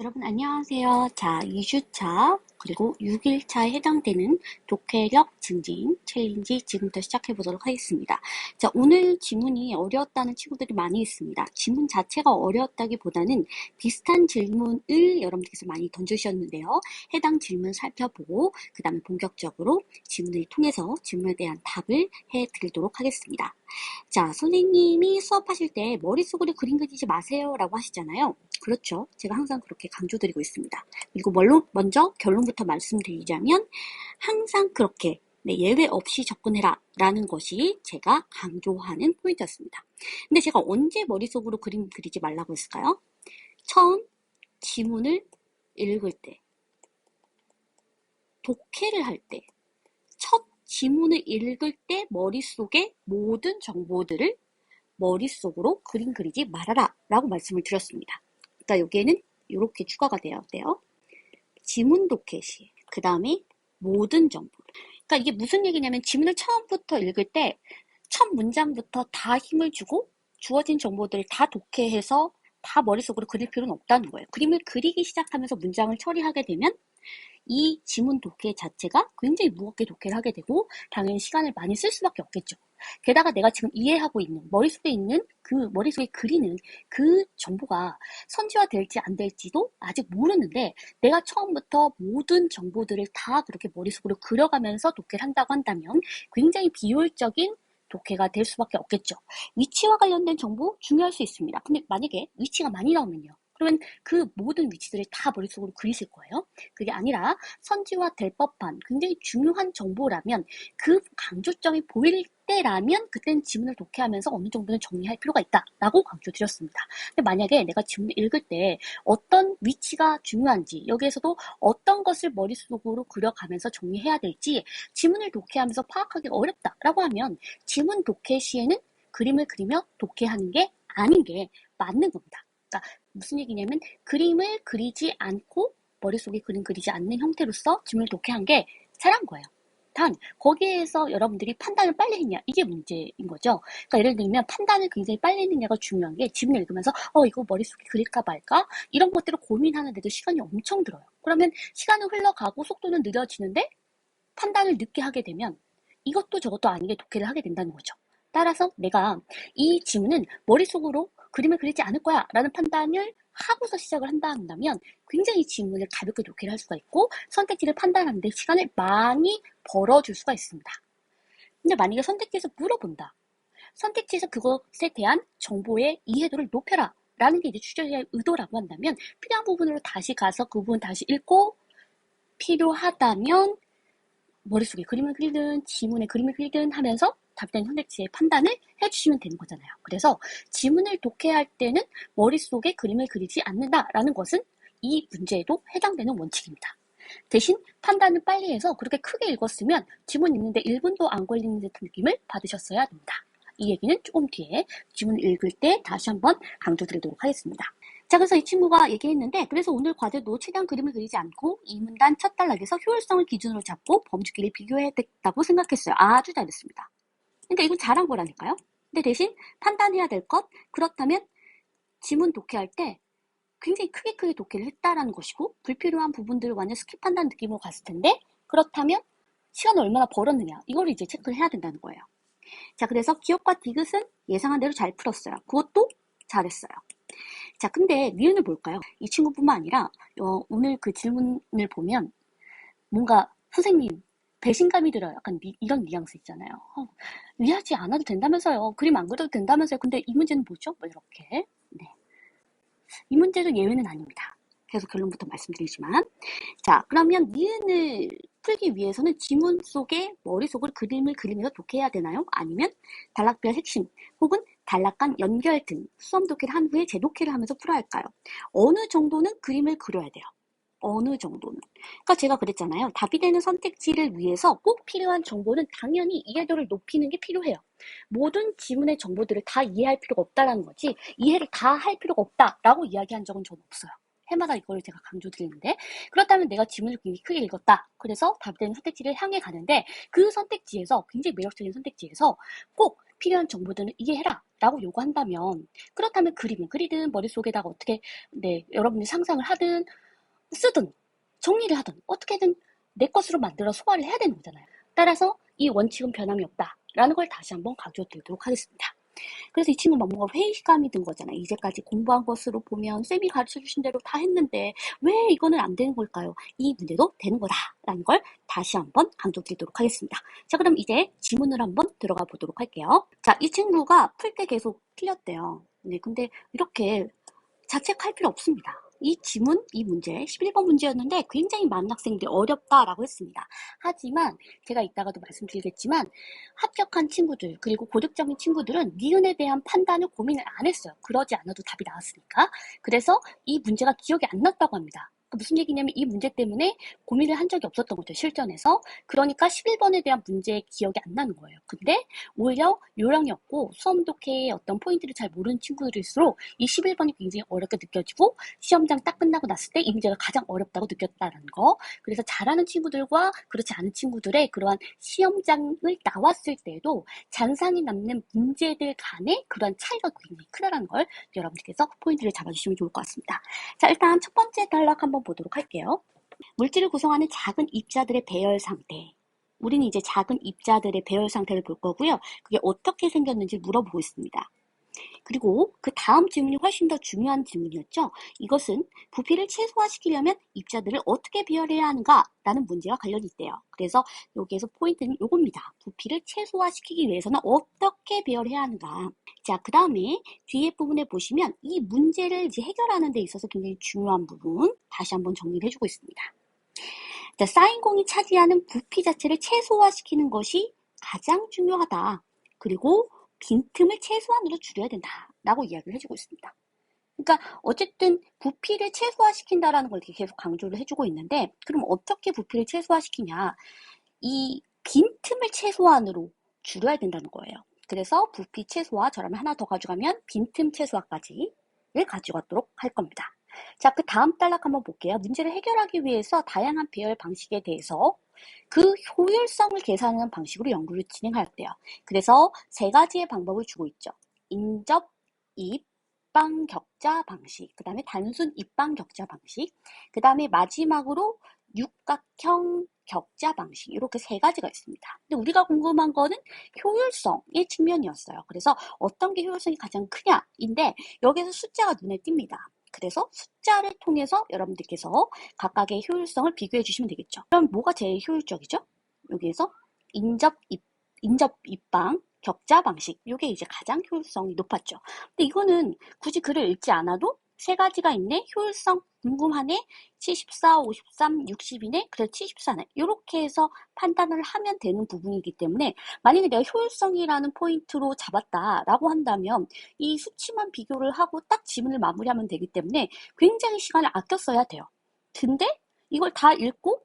여러분 안녕하세요. 자, 2주차 그리고 6일차에 해당되는 독해력 증진 챌린지 지금부터 시작해 보도록 하겠습니다. 자, 오늘 지문이 어려웠다는 친구들이 많이 있습니다. 지문 자체가 어려웠다기보다는 비슷한 질문을 여러분들께서 많이 던져주셨는데요. 해당 질문 살펴보고 그 다음에 본격적으로 지문을 통해서 질문에 대한 답을 해드리도록 하겠습니다. 자, 선생님이 수업하실 때 머릿속으로 그림 그리지 마세요 라고 하시잖아요. 그렇죠. 제가 항상 그렇게 강조드리고 있습니다. 그리고 먼저 결론부터 말씀드리자면 항상 그렇게 예외 없이 접근해라 라는 것이 제가 강조하는 포인트였습니다. 근데 제가 언제 머릿속으로 그림 그리지 말라고 했을까요? 처음 지문을 읽을 때, 독해를 할 때, 첫 지문을 읽을 때 머릿속에 모든 정보들을 머릿속으로 그림 그리지 말아라 라고 말씀을 드렸습니다. 그러니까 여기에는 이렇게 추가가 돼요. 지문 독해 시, 그 다음에 모든 정보. 그러니까 이게 무슨 얘기냐면 지문을 처음부터 읽을 때 첫 문장부터 다 힘을 주고 주어진 정보들을 다 독해해서 다 머릿속으로 그릴 필요는 없다는 거예요. 그림을 그리기 시작하면서 문장을 처리하게 되면 이 지문 독해 자체가 굉장히 무겁게 독해를 하게 되고 당연히 시간을 많이 쓸 수밖에 없겠죠. 게다가 내가 지금 이해하고 있는 머릿속에 그리는 그 정보가 선지화될지 안 될지도 아직 모르는데 내가 처음부터 모든 정보들을 다 그렇게 머릿속으로 그려가면서 독해를 한다고 한다면 굉장히 비효율적인 독해가 될 수밖에 없겠죠. 위치와 관련된 정보 중요할 수 있습니다. 근데 만약에 위치가 많이 나오면요. 그러면 그 모든 위치들을 다 머릿속으로 그리실 거예요. 그게 아니라 선지화될 법한 굉장히 중요한 정보라면 그 강조점이 보일 때라면 그때는 지문을 독해하면서 어느 정도는 정리할 필요가 있다라고 강조드렸습니다. 근데 만약에 내가 지문을 읽을 때 어떤 위치가 중요한지 여기에서도 어떤 것을 머릿속으로 그려가면서 정리해야 될지 지문을 독해하면서 파악하기가 어렵다라고 하면 지문 독해 시에는 그림을 그리며 독해하는 게 아닌 게 맞는 겁니다. 그러니까 무슨 얘기냐면 그림을 그리지 않고 머릿속에 그림 그리지 않는 형태로서 지문을 독해한 게 잘한 거예요. 단 거기에서 여러분들이 판단을 빨리 했냐 이게 문제인 거죠. 그러니까 예를 들면 판단을 굉장히 빨리 했느냐가 중요한 게 지문을 읽으면서 이거 머릿속에 그릴까 말까 이런 것들을 고민하는데도 시간이 엄청 들어요. 그러면 시간은 흘러가고 속도는 느려지는데 판단을 늦게 하게 되면 이것도 저것도 아니게 독해를 하게 된다는 거죠. 따라서 내가 이 지문은 머릿속으로 그림을 그리지 않을 거야 라는 판단을 하고서 시작을 한다면 굉장히 지문을 가볍게 독해를 할 수가 있고 선택지를 판단하는 데 시간을 많이 벌어줄 수가 있습니다. 근데 만약에 선택지에서 물어본다. 선택지에서 그것에 대한 정보의 이해도를 높여라 라는 게 이제 취재자의 의도라고 한다면 필요한 부분으로 다시 가서 그 부분 다시 읽고 필요하다면 머릿속에 그림을 그리든 지문에 그림을 그리든 하면서 답변 선택지의 판단을 해주시면 되는 거잖아요. 그래서 지문을 독해할 때는 머릿속에 그림을 그리지 않는다라는 것은 이 문제에도 해당되는 원칙입니다. 대신 판단을 빨리 해서 그렇게 크게 읽었으면 지문 읽는데 1분도 안 걸리는 듯한 느낌을 받으셨어야 합니다. 이 얘기는 조금 뒤에 지문을 읽을 때 다시 한번 강조드리도록 하겠습니다. 자, 그래서 이 친구가 얘기했는데 그래서 오늘 과제도 최대한 그림을 그리지 않고 이 문단 첫 단락에서 효율성을 기준으로 잡고 범주끼리 비교해야 됐다고 생각했어요. 아주 잘했습니다. 그러니까 이건 잘한 거라니까요. 근데 대신 판단해야 될 것, 그렇다면 지문 독해할 때 굉장히 크게 독해를 했다라는 것이고 불필요한 부분들을 완전 스킵한다는 느낌으로 갔을 텐데 그렇다면 시간을 얼마나 벌었느냐 이걸 이제 체크를 해야 된다는 거예요. 자, 그래서 기억과 디귿은 예상한 대로 잘 풀었어요. 그것도 잘했어요. 자, 근데 니은을 볼까요? 이 친구뿐만 아니라 오늘 그 질문을 보면 뭔가 선생님 배신감이 들어요. 약간 이런 뉘앙스 있잖아요. 이해하지 않아도 된다면서요. 그림 안 그려도 된다면서요. 근데 이 문제는 뭐죠? 뭐 이렇게. 네. 이 문제도 예외는 아닙니다. 계속 결론부터 말씀드리지만 자, 그러면 니은을 풀기 위해서는 지문 속에 머릿속으로 그림을 그리면서 독해해야 되나요? 아니면 단락별 핵심 혹은 단락 간 연결 등 수험 독해를 한 후에 재독해를 하면서 풀어야 할까요? 어느 정도는 그림을 그려야 돼요. 어느 정도는. 그러니까 제가 그랬잖아요. 답이 되는 선택지를 위해서 꼭 필요한 정보는 당연히 이해도를 높이는 게 필요해요. 모든 지문의 정보들을 다 이해할 필요가 없다라는 거지 이해를 다 할 필요가 없다라고 이야기한 적은 저는 없어요. 해마다 이걸 제가 강조드리는데, 그렇다면 내가 지문을 굉장히 크게 읽었다. 그래서 답되는 선택지를 향해 가는데 그 선택지에서, 굉장히 매력적인 선택지에서 꼭 필요한 정보들을 이게 해라 라고 요구한다면, 그렇다면 그림을 그리든 머릿속에다가 어떻게 여러분이 상상을 하든 쓰든 정리를 하든 어떻게든 내 것으로 만들어 소화를 해야 되는 거잖아요. 따라서 이 원칙은 변함이 없다라는 걸 다시 한번 강조드리도록 하겠습니다. 그래서 이 친구는 뭔가 회의감이 든 거잖아요. 이제까지 공부한 것으로 보면 쌤이 가르쳐주신 대로 다 했는데 왜 이거는 안 되는 걸까요? 이 문제도 되는 거다라는 걸 다시 한번 강조드리도록 하겠습니다. 자, 그럼 이제 지문을 한번 들어가 보도록 할게요. 자, 이 친구가 풀 때 계속 틀렸대요. 네, 근데 이렇게 자책할 필요 없습니다. 이 지문, 이 문제, 11번 문제였는데 굉장히 많은 학생들이 어렵다라고 했습니다. 하지만 제가 이따가도 말씀드리겠지만 합격한 친구들, 그리고 고득점인 친구들은 니은에 대한 판단을 고민을 안 했어요. 그러지 않아도 답이 나왔으니까. 그래서 이 문제가 기억이 안 났다고 합니다. 무슨 얘기냐면 이 문제 때문에 고민을 한 적이 없었던 거죠, 실전에서. 그러니까 11번에 대한 문제의 기억이 안 나는 거예요. 근데 오히려 요령이 없고 수험 독해의 어떤 포인트를 잘 모르는 친구들일수록 이 11번이 굉장히 어렵게 느껴지고 시험장 딱 끝나고 났을 때 이 문제가 가장 어렵다고 느꼈다는 거. 그래서 잘하는 친구들과 그렇지 않은 친구들의 그러한 시험장을 나왔을 때도 잔상이 남는 문제들 간의 그러한 차이가 굉장히 크다는 걸 여러분들께서 포인트를 잡아주시면 좋을 것 같습니다. 자, 일단 첫 번째 단락 한번 보도록 할게요. 물질을 구성하는 작은 입자들의 배열 상태. 우리는 이제 작은 입자들의 배열 상태를 볼 거고요. 그게 어떻게 생겼는지 물어보고 있습니다. 그리고 그 다음 질문이 훨씬 더 중요한 질문이었죠. 이것은 부피를 최소화시키려면 입자들을 어떻게 배열해야 하는가라는 문제와 관련이 있대요. 그래서 여기에서 포인트는 이겁니다. 부피를 최소화시키기 위해서는 어떻게 배열해야 하는가. 자, 그 다음에 뒤에 부분에 보시면 이 문제를 이제 해결하는 데 있어서 굉장히 중요한 부분 다시 한번 정리를 해주고 있습니다. 자, 쌓인 공이 차지하는 부피 자체를 최소화시키는 것이 가장 중요하다. 그리고 빈틈을 최소한으로 줄여야 된다라고 이야기를 해주고 있습니다. 그러니까 어쨌든 부피를 최소화시킨다라는 걸 계속 강조를 해주고 있는데, 그럼 어떻게 부피를 최소화시키냐? 이 빈틈을 최소한으로 줄여야 된다는 거예요. 그래서 부피 최소화, 저라면 하나 더 가져가면 빈틈 최소화까지를 가져가도록 할 겁니다. 자, 그 다음 단락 한번 볼게요. 문제를 해결하기 위해서 다양한 배열 방식에 대해서 그 효율성을 계산하는 방식으로 연구를 진행하였대요. 그래서 세 가지의 방법을 주고 있죠. 인접, 입방 격자 방식, 그 다음에 단순 입방 격자 방식, 그 다음에 마지막으로 육각형 격자 방식, 이렇게 세 가지가 있습니다. 근데 우리가 궁금한 거는 효율성의 측면이었어요. 그래서 어떤 게 효율성이 가장 크냐인데 여기서 숫자가 눈에 띕니다. 그래서 숫자를 통해서 여러분들께서 각각의 효율성을 비교해 주시면 되겠죠. 그럼 뭐가 제일 효율적이죠? 여기에서 인접, 입방, 격자 방식, 이게 이제 가장 효율성이 높았죠. 근데 이거는 굳이 글을 읽지 않아도 세 가지가 있네. 효율성 궁금하네. 74, 53, 60이네. 그래 74네. 이렇게 해서 판단을 하면 되는 부분이기 때문에 만약에 내가 효율성이라는 포인트로 잡았다라고 한다면 이 수치만 비교를 하고 딱 지문을 마무리하면 되기 때문에 굉장히 시간을 아껴 써야 돼요. 근데 이걸 다 읽고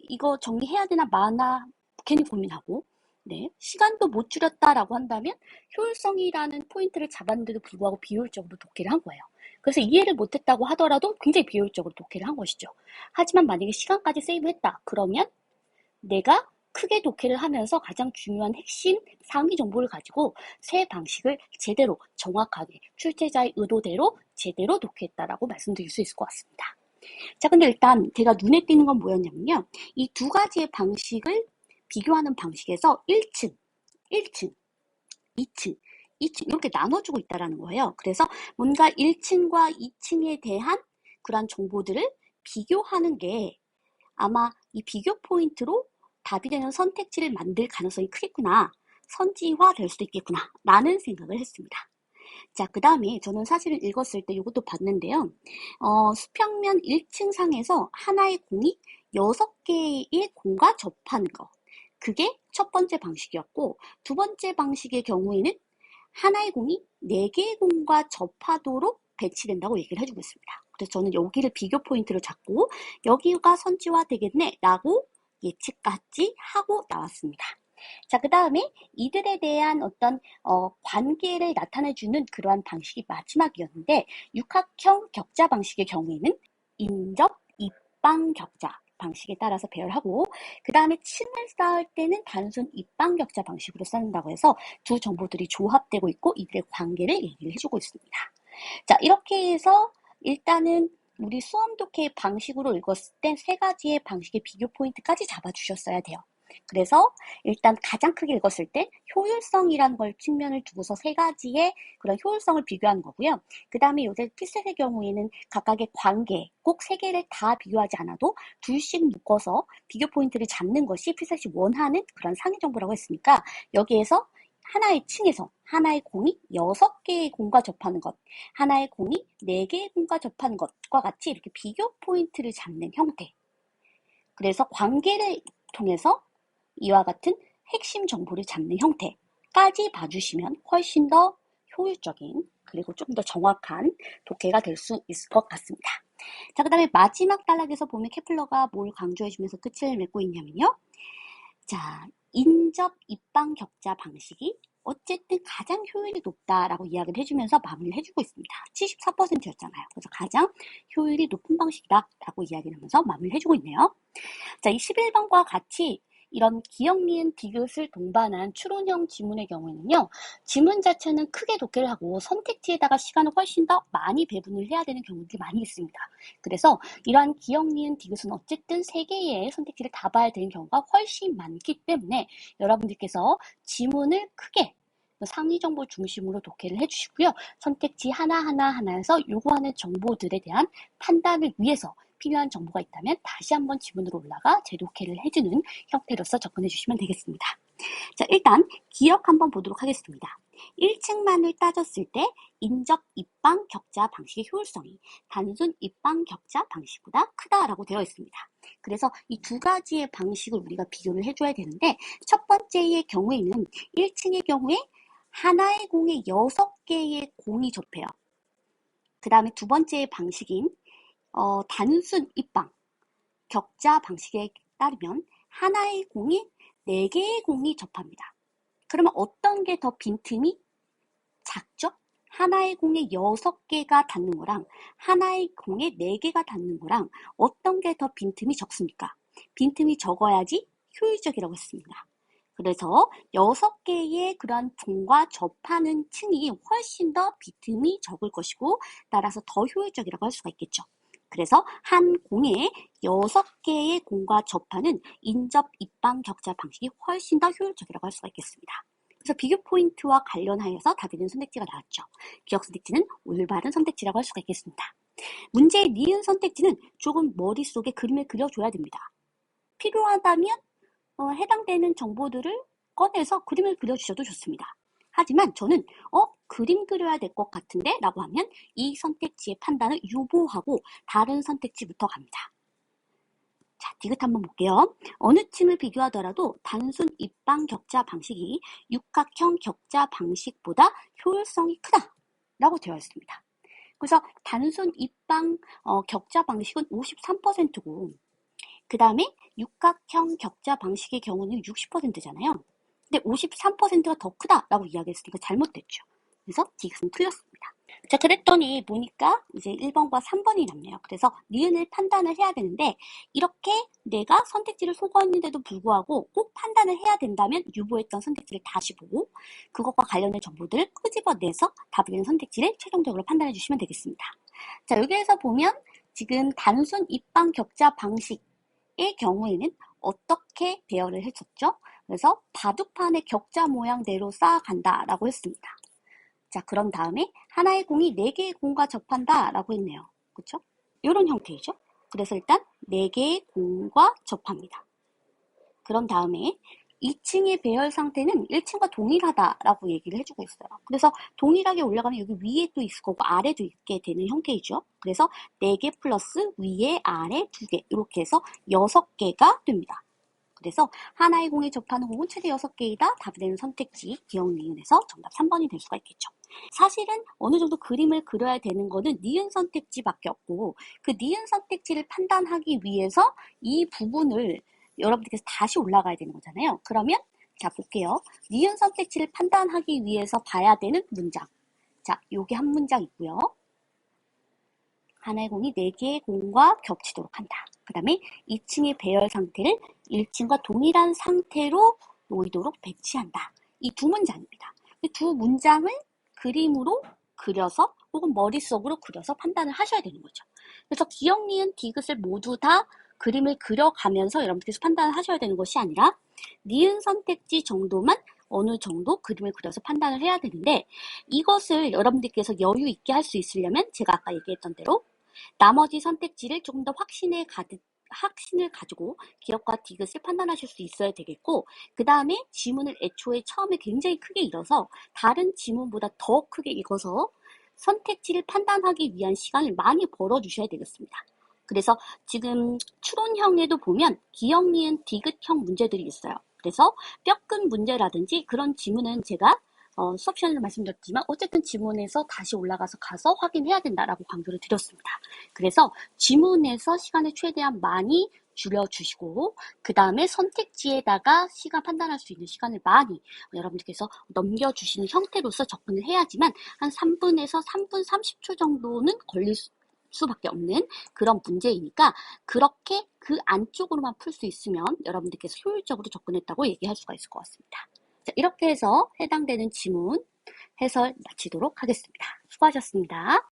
이거 정리해야 되나 마나 괜히 고민하고, 네, 시간도 못 줄였다라고 한다면 효율성이라는 포인트를 잡았는데도 불구하고 비효율적으로 독해를 한 거예요. 그래서 이해를 못했다고 하더라도 굉장히 비효율적으로 독해를 한 것이죠. 하지만 만약에 시간까지 세이브했다 그러면 내가 크게 독해를 하면서 가장 중요한 핵심 상위 정보를 가지고 세 방식을 제대로 정확하게 출제자의 의도대로 제대로 독해했다라고 말씀드릴 수 있을 것 같습니다. 자, 근데 일단 제가 눈에 띄는 건 뭐였냐면요. 이 두 가지의 방식을 비교하는 방식에서 1층, 2층, 2층 이렇게 나눠주고 있다는 거예요. 그래서 뭔가 1층과 2층에 대한 그러한 정보들을 비교하는 게 아마 이 비교 포인트로 답이 되는 선택지를 만들 가능성이 크겠구나. 선지화 될 수도 있겠구나. 라는 생각을 했습니다. 자, 그 다음에 저는 사실은 읽었을 때 이것도 봤는데요. 수평면 1층 상에서 하나의 공이 6개의 공과 접하는 거. 그게 첫 번째 방식이었고, 두 번째 방식의 경우에는 하나의 공이 4개의 공과 접하도록 배치된다고 얘기를 해주고 있습니다. 그래서 저는 여기를 비교 포인트로 잡고 여기가 선지화 되겠네 라고 예측까지 하고 나왔습니다. 자, 그 다음에 이들에 대한 어떤 관계를 나타내주는 그러한 방식이 마지막이었는데 육각형 격자 방식의 경우에는 인접, 입방 격자 방식에 따라서 배열하고 그 다음에 층을 쌓을 때는 단순 입방 격자 방식으로 쌓는다고 해서 두 정보들이 조합되고 있고 이들의 관계를 얘기를 해주고 있습니다. 자, 이렇게 해서 일단은 우리 수험 독해 방식으로 읽었을 때 세 가지의 방식의 비교 포인트까지 잡아주셨어야 돼요. 그래서 일단 가장 크게 읽었을 때 효율성이라는 걸 측면을 두고서 세 가지의 그런 효율성을 비교하는 거고요. 그 다음에 요새 필셋의 경우에는 각각의 관계, 꼭 세 개를 다 비교하지 않아도 둘씩 묶어서 비교 포인트를 잡는 것이 필셋이 원하는 그런 상위 정보라고 했으니까 여기에서 하나의 층에서 하나의 공이 6개의 공과 접하는 것, 하나의 공이 4개의 공과 접하는 것과 같이 이렇게 비교 포인트를 잡는 형태. 그래서 관계를 통해서 이와 같은 핵심 정보를 잡는 형태까지 봐주시면 훨씬 더 효율적인 그리고 좀 더 정확한 독해가 될 수 있을 것 같습니다. 자, 그 다음에 마지막 단락에서 보면 케플러가 뭘 강조해주면서 끝을 맺고 있냐면요. 자, 인접 입방 격자 방식이 어쨌든 가장 효율이 높다라고 이야기를 해주면서 마무리를 해주고 있습니다. 74%였잖아요. 그래서 가장 효율이 높은 방식이다라고 이야기를 하면서 마무리를 해주고 있네요. 자, 이 11번과 같이 이런 기억, 니은, 디귿을 동반한 추론형 지문의 경우에는요. 지문 자체는 크게 독해를 하고 선택지에다가 시간을 훨씬 더 많이 배분을 해야 되는 경우들이 많이 있습니다. 그래서 이러한 기억, 니은, 디귿은 어쨌든 3개의 선택지를 다 봐야 되는 경우가 훨씬 많기 때문에 여러분들께서 지문을 크게 상위 정보 중심으로 독해를 해주시고요. 선택지 하나에서 요구하는 정보들에 대한 판단을 위해서 필요한 정보가 있다면 다시 한번 지문으로 올라가 재독해를 해주는 형태로서 접근해 주시면 되겠습니다. 자, 일단 기억 한번 보도록 하겠습니다. 1층만을 따졌을 때 인접 입방 격자 방식의 효율성이 단순 입방 격자 방식보다 크다라고 되어 있습니다. 그래서 이 두 가지의 방식을 우리가 비교를 해줘야 되는데 첫 번째의 경우에는 1층의 경우에 하나의 공에 6개의 공이 접해요. 그 다음에 두 번째의 방식인 단순 입방, 격자 방식에 따르면 하나의 공에 4개의 공이 접합니다. 그러면 어떤 게 더 빈틈이 작죠? 하나의 공에 6개가 닿는 거랑 하나의 공에 4개가 닿는 거랑 어떤 게 더 빈틈이 적습니까? 빈틈이 적어야지 효율적이라고 했습니다. 그래서 6개의 그런 공과 접하는 층이 훨씬 더 빈틈이 적을 것이고 따라서 더 효율적이라고 할 수가 있겠죠. 그래서 한 공에 6개의 공과 접하는 인접 입방 격자 방식이 훨씬 더 효율적이라고 할 수가 있겠습니다. 그래서 비교 포인트와 관련하여서 답이 되는 선택지가 나왔죠. 기억 선택지는 올바른 선택지라고 할 수가 있겠습니다. 문제의 니은 선택지는 조금 머릿속에 그림을 그려줘야 됩니다. 필요하다면 해당되는 정보들을 꺼내서 그림을 그려주셔도 좋습니다. 하지만 저는 그림 그려야 될 것 같은데 라고 하면 이 선택지의 판단을 유보하고 다른 선택지부터 갑니다. 자, 디귿 한번 볼게요. 어느 층을 비교하더라도 단순 입방 격자 방식이 육각형 격자 방식보다 효율성이 크다 라고 되어 있습니다. 그래서 단순 입방 격자 방식은 53%고 그 다음에 육각형 격자 방식의 경우는 60%잖아요. 근데 53%가 더 크다라고 이야기했으니까 잘못됐죠. 그래서 디귿은 틀렸습니다. 자, 그랬더니 보니까 이제 1번과 3번이 남네요. 그래서 니은을 판단을 해야 되는데 이렇게 내가 선택지를 속았는데도 불구하고 꼭 판단을 해야 된다면 유보했던 선택지를 다시 보고 그것과 관련된 정보들을 끄집어내서 답이 되는 선택지를 최종적으로 판단해 주시면 되겠습니다. 자, 여기에서 보면 지금 단순 입방 격자 방식의 경우에는 어떻게 배열을 했었죠? 그래서 바둑판의 격자 모양대로 쌓아간다라고 했습니다. 자, 그런 다음에 하나의 공이 4개의 공과 접한다 라고 했네요. 그쵸? 이런 형태이죠. 그래서 일단 4개의 공과 접합니다. 그런 다음에 2층의 배열 상태는 1층과 동일하다라고 얘기를 해주고 있어요. 그래서 동일하게 올라가면 여기 위에 또 있을 거고 아래도 있게 되는 형태이죠. 그래서 4개 플러스 위에 아래 2개 이렇게 해서 6개가 됩니다. 그래서 하나의 공에 접하는 공은 최대 6개이다. 답이 되는 선택지 기억 니은에서 정답 3번이 될 수가 있겠죠. 사실은 어느 정도 그림을 그려야 되는 거는 니은 선택지밖에 없고 그 니은 선택지를 판단하기 위해서 이 부분을 여러분들께서 다시 올라가야 되는 거잖아요. 그러면 자, 볼게요. 니은 선택지를 판단하기 위해서 봐야 되는 문장. 자, 요게 한 문장 있고요. 하나의 공이 4개의 공과 겹치도록 한다. 그 다음에 2층의 배열 상태를 1층과 동일한 상태로 놓이도록 배치한다. 이 두 문장입니다. 이 두 문장을 그림으로 그려서 혹은 머릿속으로 그려서 판단을 하셔야 되는 거죠. 그래서 기역, 니은, 디귿을 모두 다 그림을 그려가면서 여러분들께서 판단을 하셔야 되는 것이 아니라 니은 선택지 정도만 어느 정도 그림을 그려서 판단을 해야 되는데, 이것을 여러분들께서 여유 있게 할 수 있으려면 제가 아까 얘기했던 대로 나머지 선택지를 조금 더 확신을 가지고 기역과 디귿을 판단하실 수 있어야 되겠고, 그 다음에 지문을 애초에 처음에 굉장히 크게 읽어서 다른 지문보다 더 크게 읽어서 선택지를 판단하기 위한 시간을 많이 벌어주셔야 되겠습니다. 그래서 지금 추론형에도 보면 기역, 니은, 디귿형 문제들이 있어요. 그래서 뼈끈 문제라든지 그런 지문은 제가 수업 시간에도 말씀드렸지만 어쨌든 지문에서 다시 올라가서 확인해야 된다라고 강조를 드렸습니다. 그래서 지문에서 시간을 최대한 많이 줄여주시고, 그 다음에 선택지에다가 시간 판단할 수 있는 시간을 많이 여러분들께서 넘겨주시는 형태로서 접근을 해야지만 한 3분에서 3분 30초 정도는 걸릴 수밖에 없는 그런 문제이니까, 그렇게 그 안쪽으로만 풀 수 있으면 여러분들께서 효율적으로 접근했다고 얘기할 수가 있을 것 같습니다. 자, 이렇게 해서 해당되는 지문 해설 마치도록 하겠습니다. 수고하셨습니다.